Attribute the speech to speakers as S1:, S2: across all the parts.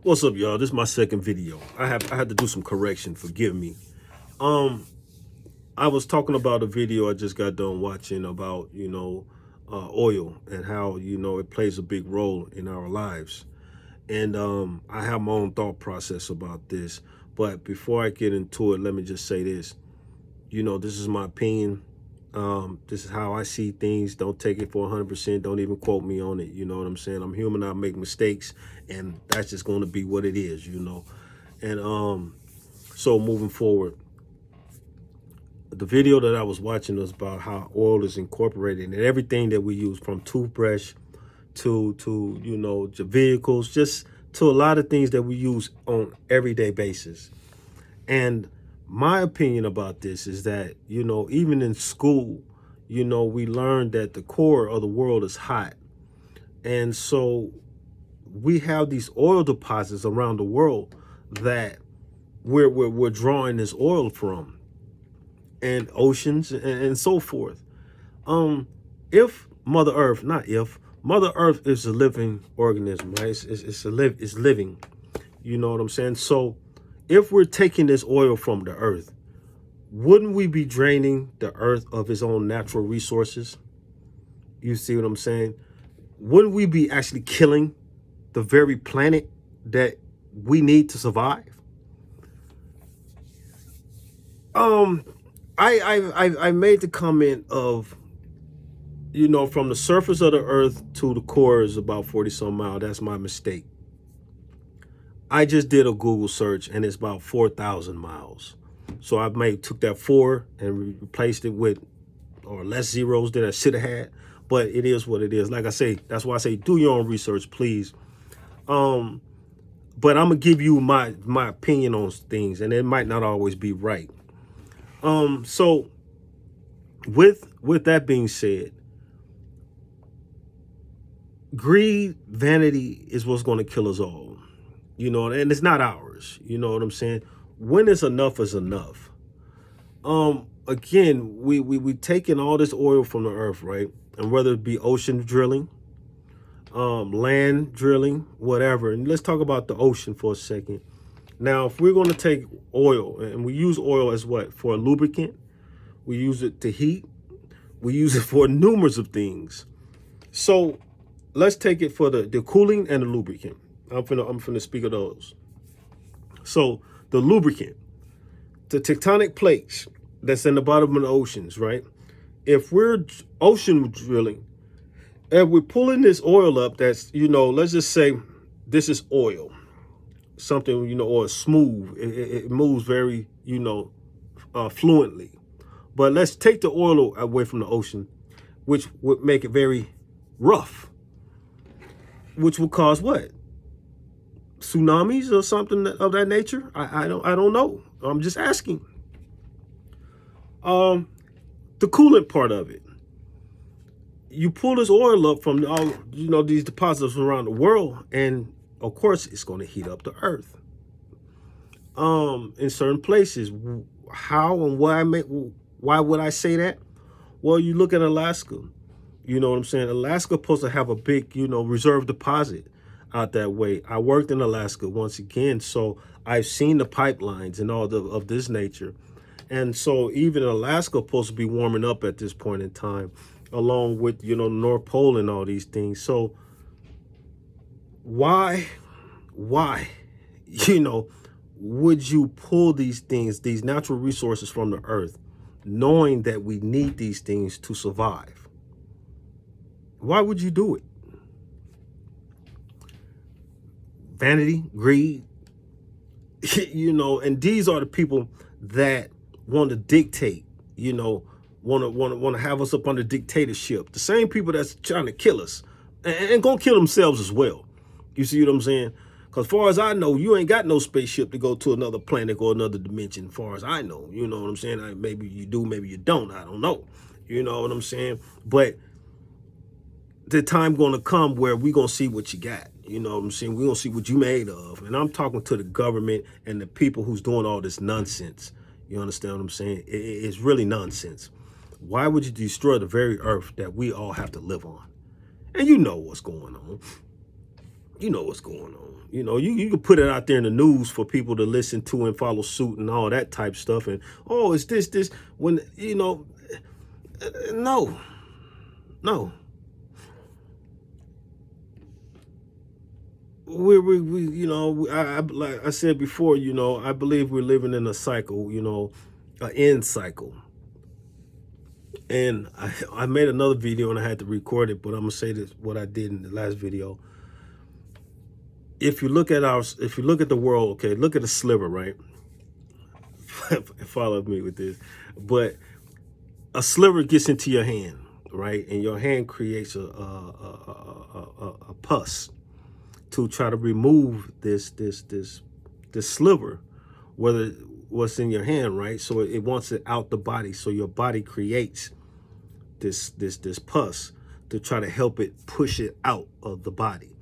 S1: What's up, y'all? This is my second video. I had to do some correction. Forgive me. Um, I was talking about a video I just got done watching about oil and how it plays a big role in our lives. And I have my own thought process about this. But before I get into it, let me just say this. This is my opinion. This is how I see things. Don't take it for 100%. Don't even quote me on it. You know what I'm saying? I'm human. I make mistakes, and that's just going to be what it is. And so moving forward, the video that I was watching was about how oil is incorporated in everything that we use, from toothbrush to to vehicles, just to a lot of things that we use on everyday basis. And my opinion about this is that, even in school, we learned that the core of the world is hot. And so we have these oil deposits around the world that we're drawing this oil from, and oceans and so forth. If Mother Earth, not if, Mother Earth is a living organism, right? It's living. You know what I'm saying? So if we're taking this oil from the earth, wouldn't we be draining the earth of its own natural resources? You see what I'm saying? Wouldn't we be actually killing the very planet that we need to survive? Um, I made the comment of, from the surface of the earth to the core is about 40 some miles. That's my mistake. I just did a Google search and it's about 4,000 miles. So I took that 4 and replaced it with or less zeros than I should have had. But it is what it is. Like I say, that's why I say do your own research, please. But I'm gonna give you my opinion on things, and it might not always be right. So with that being said, greed, vanity is what's going to kill us all. And it's not ours. You know what I'm saying? When it's enough is enough. Again, we taking all this oil from the earth, right? And whether it be ocean drilling, land drilling, whatever. And let's talk about the ocean for a second. Now, if we're going to take oil, and we use oil as what? For a lubricant. We use it to heat. We use it for numerous of things. So let's take it for the cooling and the lubricant. I'm finna speak of those. So the lubricant, the tectonic plates that's in the bottom of the oceans, right? If we're ocean drilling and we're pulling this oil up, that's, let's just say this is oil, something, or smooth. It moves very, fluently. But let's take the oil away from the ocean, which would make it very rough, which would cause what? Tsunamis or something of that nature? I don't know. I'm just asking. The coolant part of it. You pull this oil up from all these deposits around the world, and of course it's going to heat up the earth. In certain places, how and why would I say that? Well, you look at Alaska. You know what I'm saying? Alaska supposed to have a big, reserve deposit out that way. I worked in Alaska once again, so I've seen the pipelines and all of this nature. And so even Alaska supposed to be warming up at this point in time, along with, the North Pole and all these things. So why, would you pull these things, these natural resources from the earth, knowing that we need these things to survive? Why would you do it? Vanity, greed, and these are the people that want to dictate, want to have us up under dictatorship. The same people that's trying to kill us and gonna kill themselves as well. You see what I'm saying? Because far as I know, you ain't got no spaceship to go to another planet or another dimension, far as I know. You know what I'm saying? Maybe you do, maybe you don't. I don't know. You know what I'm saying? But the time gonna come where we gonna see what you got. You know what I'm saying? We gonna see what you made of. And I'm talking to the government and the people who's doing all this nonsense. You understand what I'm saying? It's really nonsense. Why would you destroy the very earth that we all have to live on? And you know what's going on. You know what's going on. You know, you can put it out there in the news for people to listen to and follow suit and all that type stuff. And oh, it's this when you know, no, no. We you know, like I said before, you know, I believe we're living in a cycle, you know, an end cycle. And I made another video and I had to record it, but I'm gonna say this what I did in the last video. If you look at the world, okay, look at a sliver, right? Follow me with this, but a sliver gets into your hand, right, and your hand creates a pus to try to remove this sliver, whether what's in your hand, right? So it wants it out the body. So your body creates this pus to try to help it push it out of the body.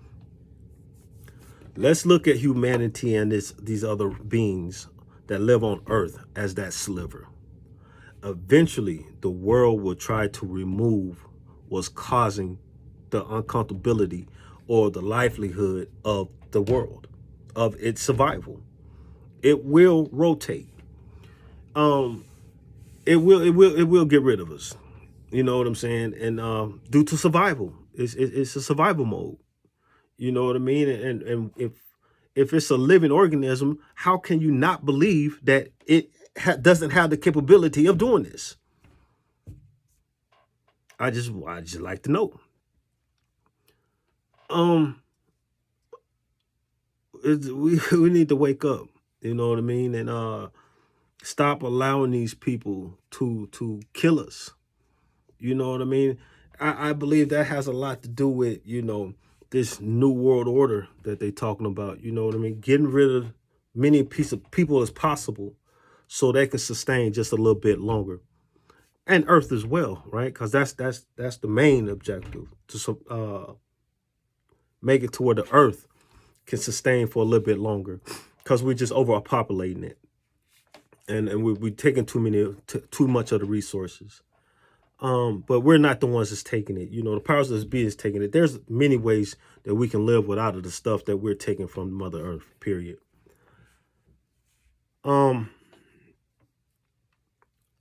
S1: Let's look at humanity and these other beings that live on Earth as that sliver. Eventually, the world will try to remove what's causing the uncomfortability or the livelihood of the world, of its survival. It will rotate. It will get rid of us. You know what I'm saying? And due to survival, it's a survival mode. You know what I mean? And if it's a living organism, how can you not believe that it doesn't have the capability of doing this? I just like to know. We need to wake up. You know what I mean? And stop allowing these people to kill us. You know what I mean? I believe that has a lot to do with, you know, this new world order that they're talking about. You know what I mean? Getting rid of many people as possible so they can sustain just a little bit longer. And Earth as well, right? Because that's the main objective, to make it to where the Earth can sustain for a little bit longer, because we're just overpopulating it, and we're taking too much of the resources. But we're not the ones that's taking it. You know, the powers that be is taking it. There's many ways that we can live without the stuff that we're taking from Mother Earth, period.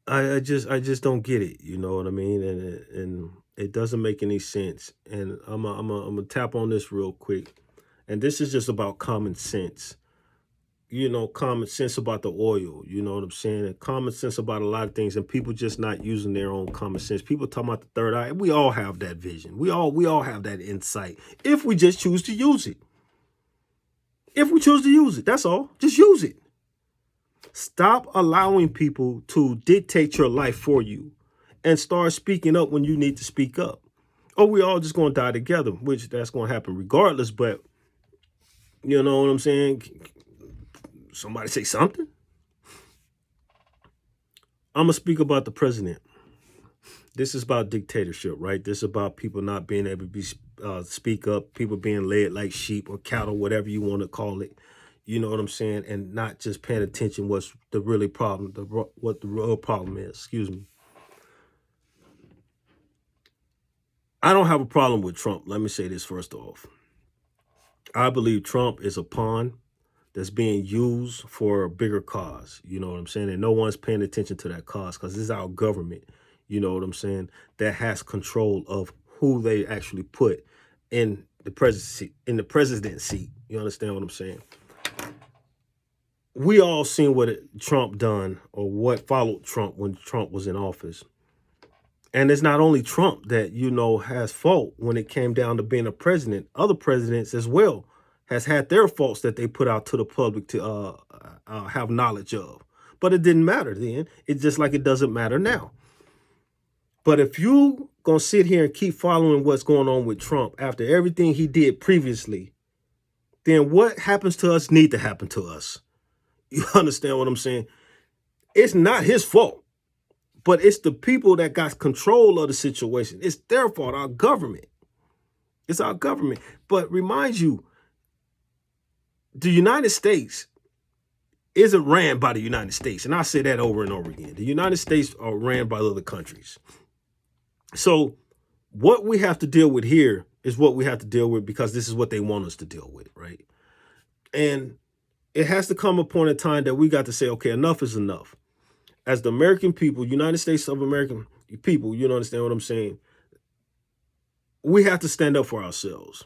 S1: I just don't get it. You know what I mean? And it doesn't make any sense. And I'm gonna tap on this real quick. And this is just about common sense. You know, common sense about the oil, you know what I'm saying? And common sense about a lot of things, and people just not using their own common sense. People talking about the third eye. We all have that vision. We all have that insight if we just choose to use it. If we choose to use it, that's all. Just use it. Stop allowing people to dictate your life for you, and start speaking up when you need to speak up. Or we all just going to die together, which that's going to happen regardless. But you know what I'm saying? Somebody say something. I'm going to speak about the president. This is about dictatorship, right? This is about people not being able to speak up, people being led like sheep or cattle, whatever you want to call it. You know what I'm saying? And not just paying attention what's the really problem, what the real problem is. Excuse me. I don't have a problem with Trump. Let me say this first off. I believe Trump is a pawn that's being used for a bigger cause. You know what I'm saying? And no one's paying attention to that cause, because this is our government, you know what I'm saying, that has control of who they actually put in the presidency. You understand what I'm saying? We all seen what Trump done, or what followed Trump when Trump was in office. And it's not only Trump that, you know, has fault when it came down to being a president. Other presidents as well has had their faults that they put out to the public to have knowledge of. But it didn't matter then. It's just like it doesn't matter now. But if you gonna sit here and keep following what's going on with Trump after everything he did previously, then what happens to us need to happen to us. You understand what I'm saying? It's not his fault, but it's the people that got control of the situation. It's their fault, our government. It's our government. But remind you, the United States isn't ran by the United States. And I say that over and over again. The United States are ran by other countries. So what we have to deal with here is what we have to deal with because this is what they want us to deal with, right? And it has to come a point in time that we got to say, okay, enough is enough. As the American people, United States of American people, you understand what I'm saying? We have to stand up for ourselves.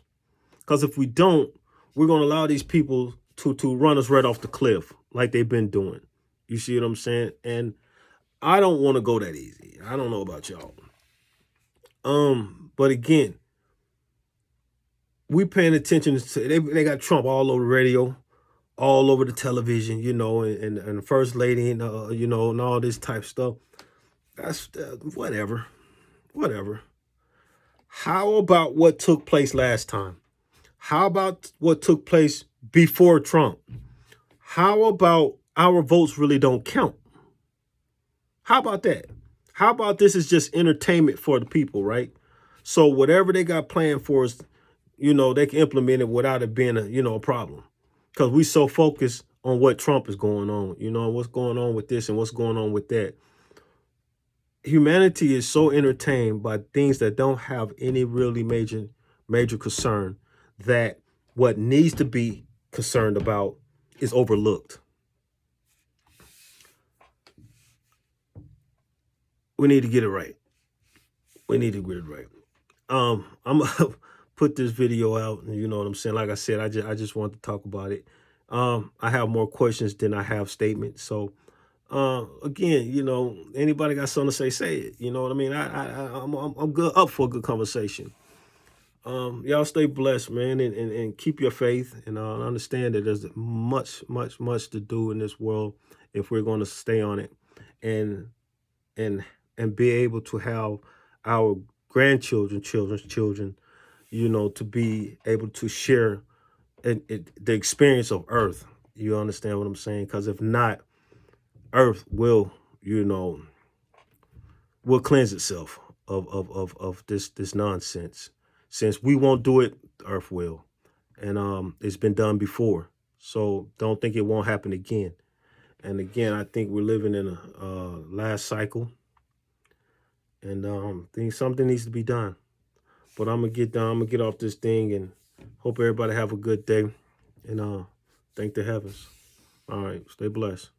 S1: Because if we don't, we're going to allow these people to run us right off the cliff like they've been doing. You see what I'm saying? And I don't want to go that easy. I don't know about y'all. But again, we paying attention to they got Trump all over the radio, all over the television, and the first lady, and and all this type stuff. That's whatever. How about what took place last time? How about what took place before Trump? How about our votes really don't count? How about that? How about this is just entertainment for the people, right? So whatever they got planned for us, they can implement it without it being a problem. Because we so focused on what Trump is going on, what's going on with this and what's going on with that. Humanity is so entertained by things that don't have any really major concern that what needs to be concerned about is overlooked. We need to get it right. I'm gonna put this video out, and you know what I'm saying. Like I said, I just want to talk about it. I have more questions than I have statements. So again, anybody got something to say it. You know what I mean? I'm good up for a good conversation. Y'all stay blessed, man, and keep your faith, and understand that there's much to do in this world if we're going to stay on it, and and and be able to have our grandchildren, children's children, to be able to share the experience of Earth. You understand what I'm saying? Because if not, Earth will cleanse itself of this nonsense. Since we won't do it, Earth will, and it's been done before. So don't think it won't happen again. And again, I think we're living in a last cycle, and think something needs to be done. But I'm gonna get done. I'm gonna get off this thing, and hope everybody have a good day. And thank the heavens. All right, stay blessed.